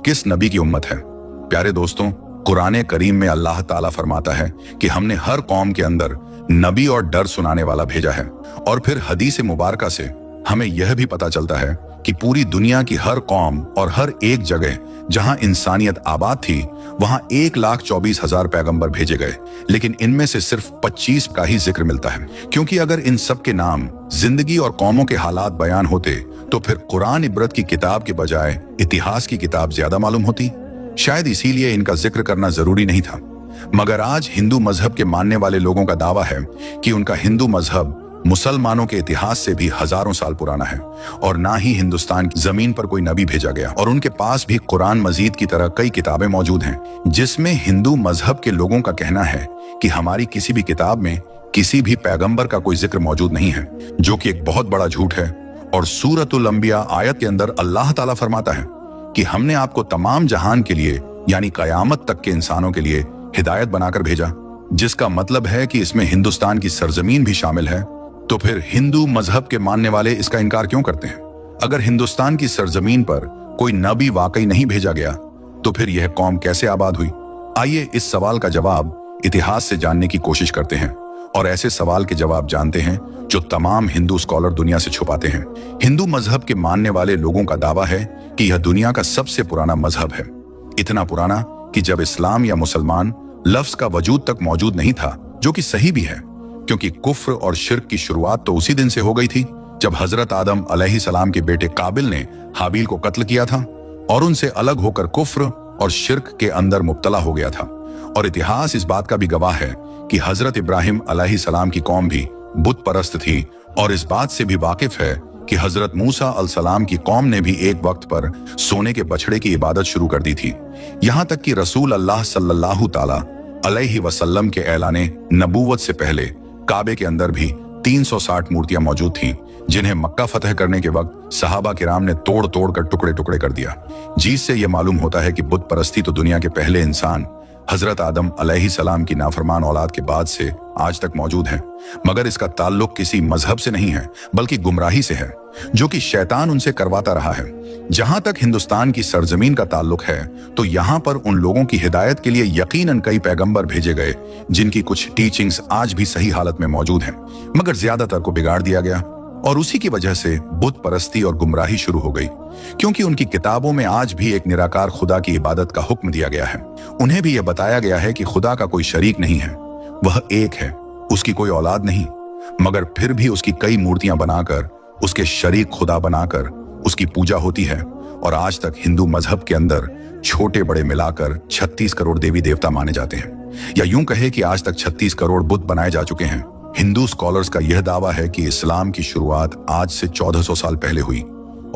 किस नबी की उम्मत है। प्यारे दोस्तों, कुरान करीम में अल्लाह ताला फरमाता है कि हमने हर कौम के अंदर नबी और डर सुनाने वाला भेजा है। और फिर हदीस मुबारका से हमें यह भी पता चलता है कि पूरी दुनिया की हर कौम और हर एक जगह जहां इंसानियत आबाद थी वहां 1,24,000 पैगंबर भेजे गए, लेकिन इनमें से सिर्फ 25 का ही जिक्र मिलता है। क्योंकि अगर इन सब के नाम, जिंदगी और कौमों के हालात बयान होते तो फिर कुरान इबरत की किताब के बजाय इतिहास की किताब ज्यादा मालूम होती। शायद इसीलिए इनका जिक्र करना जरूरी नहीं था। मगर आज हिंदू मजहब के मानने वाले लोगों का दावा है कि उनका हिंदू मजहब मुसलमानों के इतिहास से भी हजारों साल पुराना है और ना ही हिंदुस्तान की जमीन पर कोई नबी भेजा गया। और उनके पास भी कुरान मजीद की तरह कई किताबें मौजूद हैं जिसमें हिंदू मजहब के लोगों का कहना है कि हमारी किसी भी किताब में किसी भी पैगंबर का कोई जिक्र मौजूद नहीं है, जो कि एक बहुत बड़ा झूठ है। और सूरतुल अंबिया आयत के अंदर अल्लाह ताला फरमाता है कि हमने आपको तमाम जहान के लिए यानी कयामत तक के इंसानों के लिए हिदायत बनाकर भेजा, जिसका मतलब है कि इसमें हिंदुस्तान की सरजमीन भी शामिल है। तो फिर हिंदू मजहब के मानने वाले इसका इनकार क्यों करते हैं? अगर हिंदुस्तान की सरजमीन पर कोई नबी वाकई नहीं भेजा गया तो फिर यह कौम कैसे आबाद हुई? आइए इस सवाल का जवाब इतिहास से जानने की कोशिश करते हैं और ऐसे सवाल के जवाब जानते हैं जो तमाम हिंदू स्कॉलर दुनिया से छुपाते हैं। हिंदू मजहब के मानने वाले लोगों का दावा है कि यह दुनिया का सबसे पुराना मजहब है, इतना पुराना कि जब इस्लाम या मुसलमान लफ्ज का वजूद तक मौजूद नहीं था, जो कि सही भी है, क्योंकि कुफ्र और शिर्क की शुरुआत तो उसी दिन से हो गई थी जब हजरत आदम अलैहिस्सलाम के बेटे काबिल ने हाबील को कत्ल किया था और उनसे अलग होकर कुफ्र और शिर्क के अंदर मुब्तला हो गया था। और इतिहास इस बात का भी गवाह है कि हजरत इब्राहिम अलैहिस्सलाम की कौम भी बुत परस्त थी और इस बात से भी वाकिफ है कि हजरत मूसा अलैहिस्सलाम की कौम ने भी एक वक्त पर सोने के बछड़े की इबादत शुरू कर दी थी। यहाँ तक कि रसूल अल्लाह सल्लल्लाहु ताला अलैहि वसल्लम के ऐलाने नबूवत से पहले काबे के अंदर भी 360 मूर्तियां मौजूद थीं, जिन्हें मक्का फतह करने के वक्त सहाबा किराम ने तोड़ तोड़ कर टुकड़े टुकड़े कर दिया। जिससे यह मालूम होता है कि बुत परस्ती तो दुनिया के पहले इंसान हजरत आदम अलैहिस्सलाम की नाफरमान औलाद के बाद से आज तक मौजूद है। मगर इसका ताल्लुक किसी मजहब से नहीं है बल्कि गुमराही से है, जो कि शैतान उनसे करवाता रहा है। जहां तक हिंदुस्तान की सरजमीन का ताल्लुक है तो यहाँ पर उन लोगों की हिदायत के लिए यकीनन कई पैगंबर भेजे गए जिनकी कुछ टीचिंग्स आज भी सही हालत में मौजूद हैं, मगर ज्यादातर को बिगाड़ दिया गया और उसी की वजह से बुत परस्ती और गुमराही शुरू हो गई। क्योंकि उनकी किताबों में आज भी एक निराकार खुदा की इबादत का हुक्म दिया गया है। उन्हें भी यह बताया गया है कि खुदा का कोई शरीक नहीं है, वह एक है, उसकी कोई औलाद नहीं, मगर फिर भी उसकी कई मूर्तियां बनाकर उसके शरीक खुदा बनाकर उसकी पूजा होती है। और आज तक हिंदू मजहब के अंदर छोटे बड़े मिलाकर 36 करोड़ देवी देवता माने जाते हैं, या यूं कहे कि आज तक 36 करोड़ बुत बनाए जा चुके हैं। हिंदू स्कॉलर्स का यह दावा है कि इस्लाम की शुरुआत आज से 1400 साल पहले हुई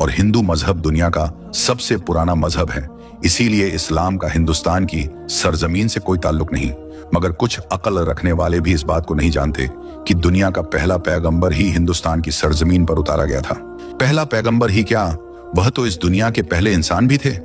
और हिंदू मजहब दुनिया का सबसे पुराना मजहब है। इसीलिए इस्लाम का हिंदुस्तान की सरजमीन से कोई ताल्लुक नहीं। मगर कुछ अक्ल रखने वाले भी इस बात को नहीं जानते कि दुनिया का पहला पैगंबर ही हिंदुस्तान की सरजमीन पर उतारा गया था। पहला पैगंबर ही क्या, वह तो इस दुनिया के पहले इंसान भी थे।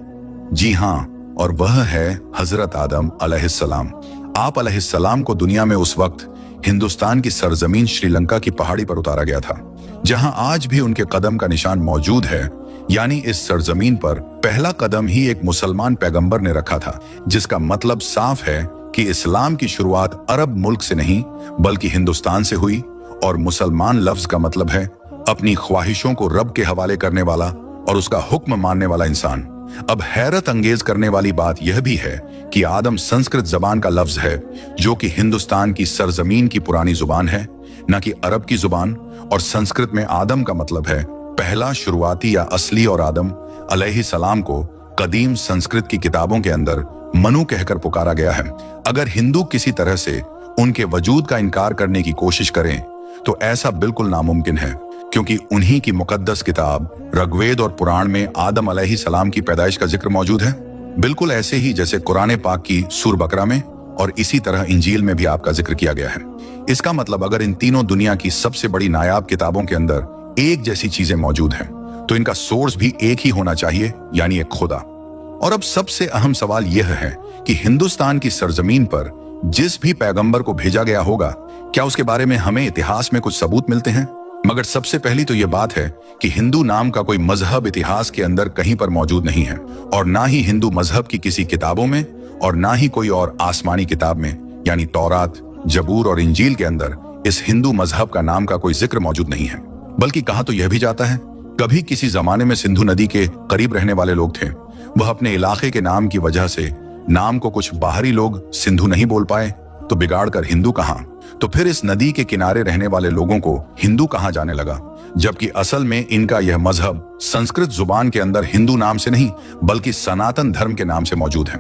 जी हाँ, और वह है हजरत आदम अलैहिस्सलाम। आप अलैहिस्सलाम को दुनिया में उस वक्त हिंदुस्तान की सरजमीन श्रीलंका की पहाड़ी पर उतारा गया था, जहां आज भी उनके कदम का निशान मौजूद है। यानी इस सरजमीन पर पहला कदम ही एक मुसलमान पैगंबर ने रखा था, जिसका मतलब साफ है कि इस्लाम की शुरुआत अरब मुल्क से नहीं बल्कि हिंदुस्तान से हुई। और मुसलमान लफ्ज का मतलब है अपनी ख्वाहिशों को रब के हवाले करने वाला और उसका हुक्म मानने वाला इंसान। अब हैरत अंगेज करने वाली बात यह भी है कि आदम संस्कृत जबान का लफ्ज है, जो कि हिंदुस्तान की सरजमीन की पुरानी जुबान है, न कि अरब की जुबान। और संस्कृत में आदम का मतलब है पहला, शुरुआती या असली। और आदम अलैहिस्सलाम को कदीम संस्कृत की किताबों के अंदर मनु कहकर पुकारा गया है। अगर हिंदू किसी तरह से उनके वजूद का इनकार करने की कोशिश करें तो ऐसा बिल्कुल नामुमकिन है, क्योंकि उन्हीं की मुकद्दस किताब ऋग्वेद और पुराण में आदम अलैहिस्सलाम की पैदाइश का जिक्र मौजूद है, बिल्कुल ऐसे ही जैसे कुरान पाक की सूर बकरा में और इसी तरह इंजील में भी आपका जिक्र किया गया है। इसका मतलब अगर इन तीनों दुनिया की सबसे बड़ी नायाब किताबों के अंदर एक जैसी चीजें मौजूद हैं तो इनका सोर्स भी एक ही होना चाहिए, यानी एक खुदा। और अब सबसे अहम सवाल यह है कि हिंदुस्तान की सरजमीन पर जिस भी पैगंबर को भेजा गया होगा, क्या उसके बारे में हमें इतिहास में कुछ सबूत मिलते हैं? मगर सबसे पहली तो यह बात है कि हिंदू नाम का कोई मजहब इतिहास के अंदर कहीं पर मौजूद नहीं है, और ना ही हिंदू मजहब की किसी किताबों में, और ना ही कोई और आसमानी किताब में यानी तौरात, जबूर और इंजील के अंदर इस हिंदू मजहब का नाम का कोई जिक्र मौजूद नहीं है। बल्कि कहा तो यह भी जाता है, कभी किसी जमाने में सिंधु नदी के करीब रहने वाले लोग थे, वह अपने इलाके के नाम की वजह से नाम को कुछ बाहरी लोग सिंधु नहीं बोल पाए तो बिगाड़ कर हिंदू कहा, तो फिर इस नदी के किनारे रहने वाले लोगों को हिंदू कहा जाने लगा, जबकि असल में इनका यह मजहब संस्कृत जुबान के अंदर हिंदू नाम से नहीं बल्कि सनातन धर्म के नाम से मौजूद है।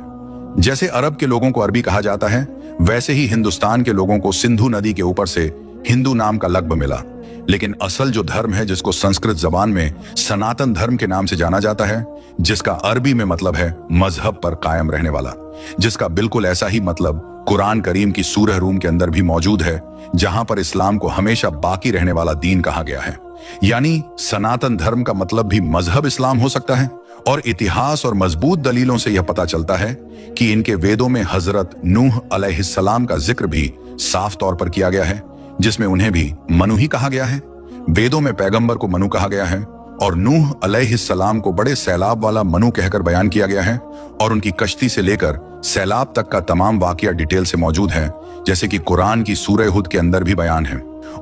जैसे अरब के लोगों को अरबी कहा जाता है, वैसे ही हिंदुस्तान के लोगों को सिंधु नदी के ऊपर से हिंदू नाम का लक़्ब मिला। लेकिन असल जो धर्म है, जिसको संस्कृत जबान में सनातन धर्म के नाम से जाना जाता है, जिसका अरबी में मतलब है मजहब पर कायम रहने वाला, जिसका बिल्कुल ऐसा ही मतलब कुरान करीम की सूरह रूम के अंदर भी मौजूद है, जहां पर इस्लाम को हमेशा बाकी रहने वाला दीन कहा गया है। यानी सनातन धर्म का मतलब भी मजहब इस्लाम हो सकता है। और इतिहास और मजबूत दलीलों से यह पता चलता है कि इनके वेदों में हजरत नूह अलैहिस्सलाम का जिक्र भी साफ तौर पर किया गया है, जिसमें उन्हें भी मनु ही कहा गया है। वेदों में पैगंबर को मनु कहा गया है और नूह अलैहिस्सलाम को बड़े सैलाब वाला मनु कहकर बयान किया गया है, और उनकी कश्ती से लेकर सैलाब तक का तमाम वाकया डिटेल से मौजूद है, जैसे कि कुरान की सूरह हुद के अंदर भी बयान है।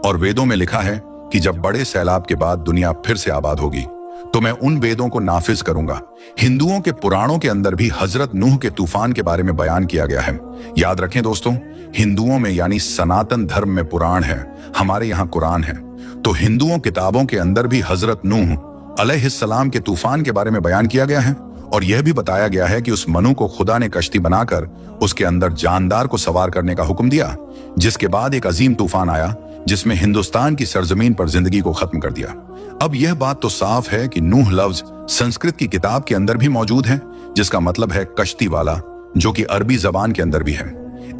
और वेदों में लिखा है कि जब बड़े सैलाब के बाद दुनिया फिर से आबाद होगी तो मैं उन वेदों को नाफिज करूंगा। हिंदुओं के पुराणों के अंदर भी हजरत नूह के तूफान के बारे में बयान किया गया है। याद रखें दोस्तों, हिंदुओं में यानी सनातन धर्म में पुराण है, हमारे यहाँ कुरान है। तो हिंदुओं किताबों के अंदर भी हजरत नूह अलैहिस्सलाम के तूफान के बारे में बयान किया गया है, और यह भी बताया गया है कि उस मनु को खुदा ने कश्ती बनाकर उसके अंदर जानदार को सवार करने का हुक्म दिया, जिसके बाद एक अजीम तूफान आया जिसमें हिंदुस्तान की सरजमीन पर जिंदगी को खत्म कर दिया। अब यह बात तो साफ है कि नूह लफ्ज संस्कृत की किताब के अंदर भी मौजूद है, जिसका मतलब है कश्ती वाला, जो कि अरबी जबान के अंदर भी है।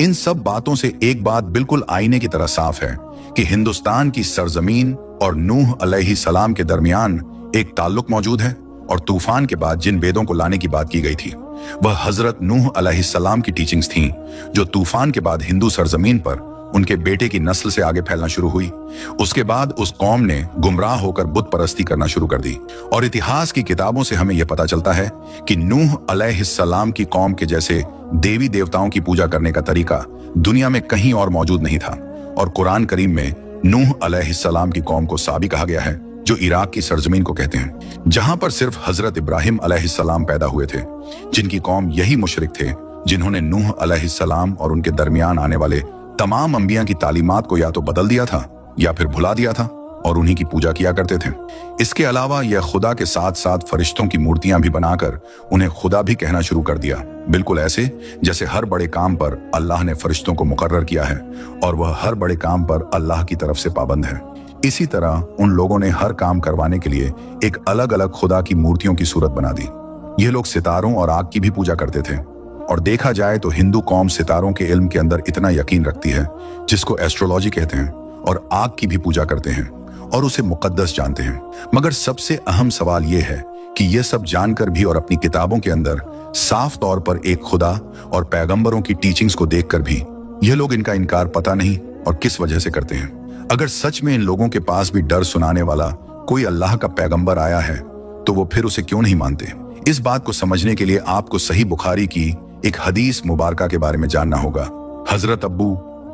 इन सब बातों से एक बात बिल्कुल आईने की तरह साफ है कि हिंदुस्तान की सरजमीन और नूह अलैहिस्सलाम के दरमियान एक ताल्लुक मौजूद है, और तूफान के बाद जिन वेदों को लाने की बात की गई थी वह हजरत नूह अलैहिस्सलाम की टीचिंग्स थीं, जो तूफान के बाद हिंदू सरजमीन पर उनके बेटे की नस्ल से आगे फैलना शुरू हुई। उसके बाद उस कौम ने गुमराह होकर बुत परस्ती करना शुरू कर दी, और इतिहास की किताबों से हमें यह पता चलता है कि नूह अलैहिस्सलाम की कौम के जैसे देवी देवताओं की पूजा करने का तरीका दुनिया में कहीं और मौजूद नहीं था। और कुरान करीम में नूह अलैहिस्सलाम की कौम को साबी कहा गया है, जो इराक की सरजमीन को कहते हैं, जहां पर सिर्फ हजरत इब्राहिम अलैहिस्सलाम पैदा हुए थे, जिनकी कौम यही मुशरिक थे जिन्होंने नूह अलैहिस्सलाम और उनके दरमियान आने वाले तमाम अंबिया की तालीमात को या तो बदल दिया था या फिर भुला दिया था, और उन्हीं की पूजा किया करते थे। इसके अलावा यह खुदा के साथ साथ फरिश्तों की मूर्तियां भी बनाकर उन्हें खुदा भी कहना शुरू कर दिया, बिल्कुल ऐसे जैसे हर बड़े काम पर अल्लाह ने फरिश्तों को मुकर्रर किया है और वह हर बड़े काम पर अल्लाह की तरफ से पाबंद है। इसी तरह उन लोगों ने हर काम करवाने के लिए एक अलग अलग खुदा की मूर्तियों की सूरत बना दी। ये लोग सितारों और आग की भी पूजा करते थे, और देखा जाए तो हिंदू कौम सितारों के इल्म के अंदर इतना यकीन रखती है, जिसको एस्ट्रोलॉजी कहते हैं, और आग की भी पूजा करते हैं और उसे मुकद्दस जानते हैं। मगर सबसे अहम सवाल यह है कि यह सब जानकर भी और अपनी किताबों के अंदर साफ तौर पर एक खुदा और पैगंबरों की टीचिंग्स को देखकर भी यह लोग इनका इनकार पता नहीं और किस वजह से करते हैं। अगर सच में इन लोगों के पास भी डर सुनाने वाला कोई अल्लाह का पैगंबर आया है, तो वो फिर उसे क्यों नहीं मानते? इस बात को समझने के लिए आपको सही बुखारी की एक हदीस मुबारका के बारे में जानना होगा। हजरत अब्बू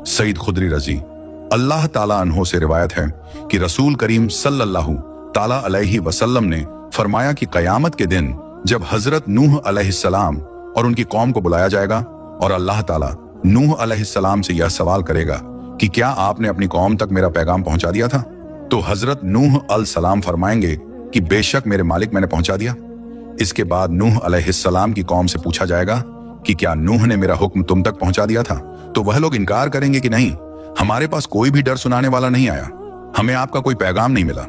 सईद खुदरी रजी अल्लाह ताला अन्हो से रिवायत है कि रसूल करीम सल्लल्लाहु ताला अलैहि वसल्लम ने फरमाया कि कयामत के दिन जब हजरत नूह अलैहिस्सलाम और उनकी कौम को बुलाया जाएगा और अल्लाह ताला नूह अलैहिस्सलाम से यह सवाल करेगा कि क्या आपने अपनी कौम तक मेरा पैगाम पहुंचा दिया था, तो हजरत नूह अलैहिस्सलाम फरमाएंगे कि बेशक मेरे मालिक मैंने पहुंचा दिया। इसके बाद नूह अलैहिस्सलाम की कौम से पूछा जाएगा कि क्या नूह ने मेरा हुक्म तुम तक पहुंचा दिया था, तो वह लोग इनकार करेंगे कि नहीं, हमारे पास कोई भी डर सुनाने वाला नहीं आया, हमें आपका कोई पैगाम नहीं मिला।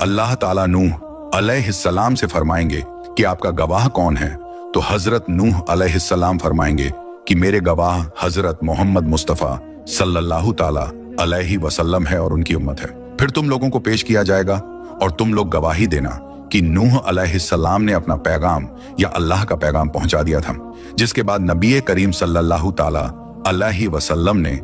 अल्लाह ताला नूह अलैहिस्सलाम से फरमाएंगे कि आपका गवाह कौन है, तो हजरत नूह अलैहिस्सलाम फरमाएंगे कि मेरे गवाह हजरत मोहम्मद मुस्तफा सल्लल्लाहु ताला अलैहि वसल्लम है और उनकी उम्मत है। फिर तुम लोगों को पेश किया जाएगा और तुम लोग गवाही देना कि नूह अलैहिस्सलाम ने अपना पैगाम या अल्लाह का पैगाम पहुंचा दिया था। जिसके बाद नबी करीम सल्लल्लाहु ताला अलैहि वसल्लम ने